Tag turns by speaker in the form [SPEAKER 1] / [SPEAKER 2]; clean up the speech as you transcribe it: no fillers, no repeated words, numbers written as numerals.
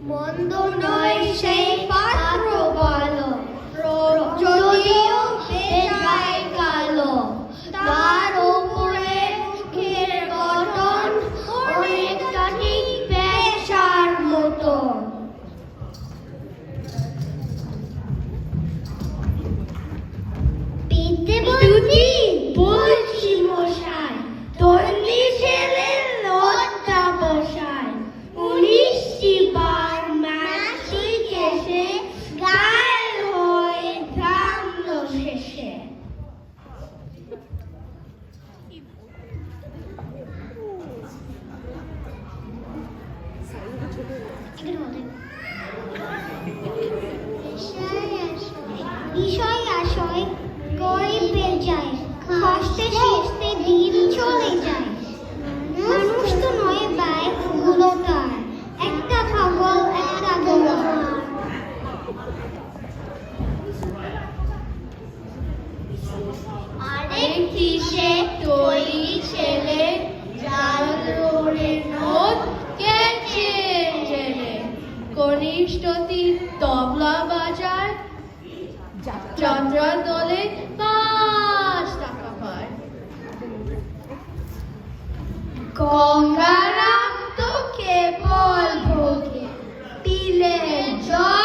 [SPEAKER 1] মন্দ নয় সেই পাত্র ভালো, যদিও বেজায় কালো, তার উপরে মুখের গঠন অনেকটা ঠিক পেশার মতো। বিদ্যে বলছি মশাই, তন্নি ছেলে লজ্জা বসায়, 19টি বার ম্যাচ শিখেছে, গায়ের হয়ে থামল শেষে। বিষয় আশয় গরিবের যায়, কষ্টে শিখতে দিন চলে যায়। মানুষ তো নয় বাইক গুলো তার, একটা পাগল একটা গোলা। আরেকটি সে তৈরি ছেলে, জালোরের নোট কেচে জেলে, কনিষ্ঠতি তবলা বাজায়, যাত্রা দলে 5 টাকা পায়। গঙ্গারাম তো কেবল ভোগে, পিলে জল